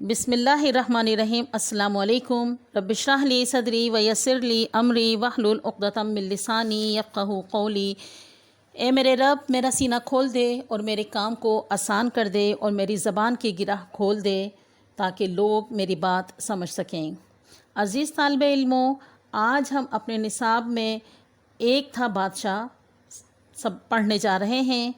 بسم اللہ الرحمن الرحیم۔ السلام علیکم۔ رب اشرح لی صدری ویسر لی امری واحلل عقدۃ من لسانی یفقہوا قولی۔ اے میرے رب، میرا سینہ کھول دے اور میرے کام کو آسان کر دے اور میری زبان کی گرہ کھول دے تاکہ لوگ میری بات سمجھ سکیں۔ عزیز طالب علموں، آج ہم اپنے نصاب میں ایک تھا بادشاہ سب پڑھنے جا رہے ہیں۔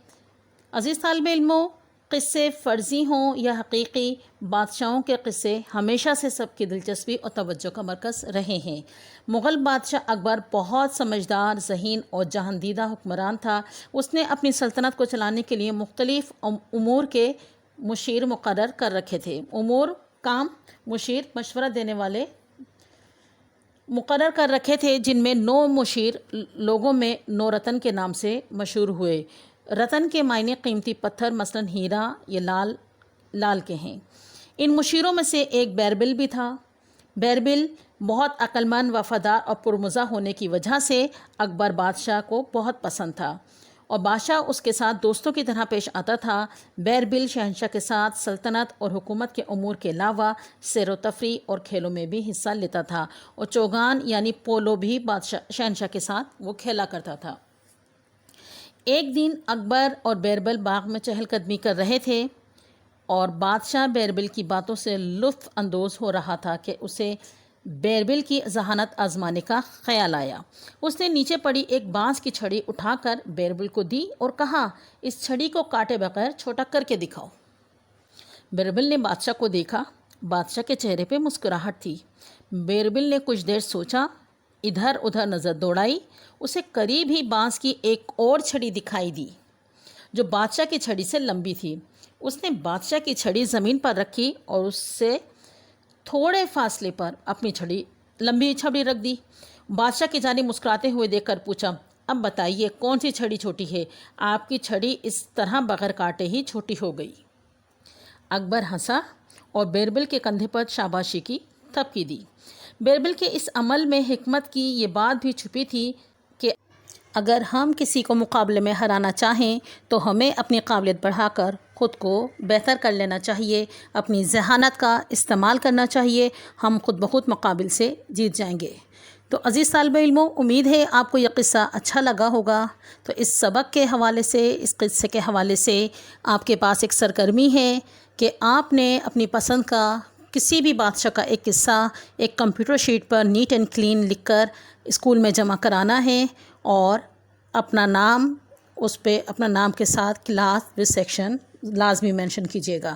عزیز طالب علموں، قصے فرضی ہوں یا حقیقی، بادشاہوں کے قصے ہمیشہ سے سب کی دلچسپی اور توجہ کا مرکز رہے ہیں۔ مغل بادشاہ اکبر بہت سمجھدار، ذہین اور جہاندیدہ حکمران تھا۔ اس نے اپنی سلطنت کو چلانے کے لیے مختلف امور کے مشیر مقرر کر رکھے تھے۔ امور، کام، مشیر، مشورہ دینے والے مقرر کر رکھے تھے، جن میں 9 مشیر لوگوں میں 9 رتن کے نام سے مشہور ہوئے۔ رتن کے معنی قیمتی پتھر، مثلاً ہیرا یا لال کے ہیں۔ ان مشیروں میں سے ایک بیربل بھی تھا۔ بیربل بہت عقل مند، وفادار اور پرمزاح ہونے کی وجہ سے اکبر بادشاہ کو بہت پسند تھا اور بادشاہ اس کے ساتھ دوستوں کی طرح پیش آتا تھا۔ بیربل شہنشاہ کے ساتھ سلطنت اور حکومت کے امور کے علاوہ سیر و تفریح اور کھیلوں میں بھی حصہ لیتا تھا اور چوگان یعنی پولو بھی شہنشاہ کے ساتھ وہ کھیلا کرتا تھا۔ ایک دن اکبر اور بیربل باغ میں چہل قدمی کر رہے تھے اور بادشاہ بیربل کی باتوں سے لطف اندوز ہو رہا تھا کہ اسے بیربل کی ذہانت آزمانے کا خیال آیا۔ اس نے نیچے پڑی ایک بانس کی چھڑی اٹھا کر بیربل کو دی اور کہا، اس چھڑی کو کاٹے بغیر چھوٹا کر کے دکھاؤ۔ بیربل نے بادشاہ کو دیکھا۔ بادشاہ کے چہرے پہ مسکراہٹ تھی۔ بیربل نے کچھ دیر سوچا، ادھر ادھر نظر دوڑائی۔ اسے قریب ہی بانس کی ایک اور چھڑی دکھائی دی جو بادشاہ کی چھڑی سے لمبی تھی۔ اس نے بادشاہ کی چھڑی زمین پر رکھی اور اس سے تھوڑے فاصلے پر اپنی لمبی چھڑی رکھ دی۔ بادشاہ کی جانب مسکراتے ہوئے دیکھ کر پوچھا، اب بتائیے کون سی چھڑی چھوٹی ہے؟ آپ کی چھڑی اس طرح بغیر کاٹے ہی چھوٹی ہو گئی۔ اکبر ہنسا اور بیربل کے کندھے پر شاباشی کی تھپکی دی۔ بیربل کے اس عمل میں حکمت کی یہ بات بھی چھپی تھی کہ اگر ہم کسی کو مقابلے میں ہرانا چاہیں تو ہمیں اپنی قابلیت بڑھا کر خود کو بہتر کر لینا چاہیے، اپنی ذہانت کا استعمال کرنا چاہیے، ہم خود بخود مقابل سے جیت جائیں گے۔ تو عزیز طالب علموں، امید ہے آپ کو یہ قصہ اچھا لگا ہوگا۔ تو اس سبق کے حوالے سے، اس قصے کے حوالے سے آپ کے پاس ایک سرگرمی ہے کہ آپ نے اپنی پسند کا کسی بھی بادشاہ کا ایک قصہ ایک کمپیوٹر شیٹ پر نیٹ اینڈ کلین لکھ کر اسکول میں جمع کرانا ہے اور اپنا نام اس پہ اپنا نام کے ساتھ کلاس و سیکشن لازمی مینشن کیجیے گا۔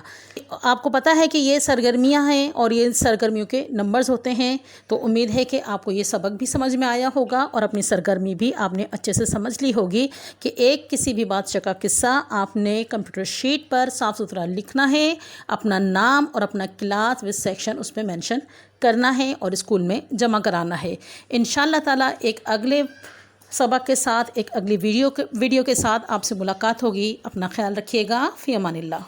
آپ کو پتہ ہے کہ یہ سرگرمیاں ہیں اور یہ سرگرمیوں کے نمبرز ہوتے ہیں، تو امید ہے کہ آپ کو یہ سبق بھی سمجھ میں آیا ہوگا اور اپنی سرگرمی بھی آپ نے اچھے سے سمجھ لی ہوگی کہ کسی بھی بادشاہ کا قصہ آپ نے کمپیوٹر شیٹ پر صاف ستھرا لکھنا ہے، اپنا نام اور اپنا کلاس و سیکشن اس پہ مینشن کرنا ہے اور اسکول میں جمع کرانا ہے۔ انشاءاللہ تعالیٰ ایک اگلے سبق کے ساتھ، ایک اگلی ویڈیو کے ساتھ آپ سے ملاقات ہوگی۔ اپنا خیال رکھیے گا۔ فی امان اللہ۔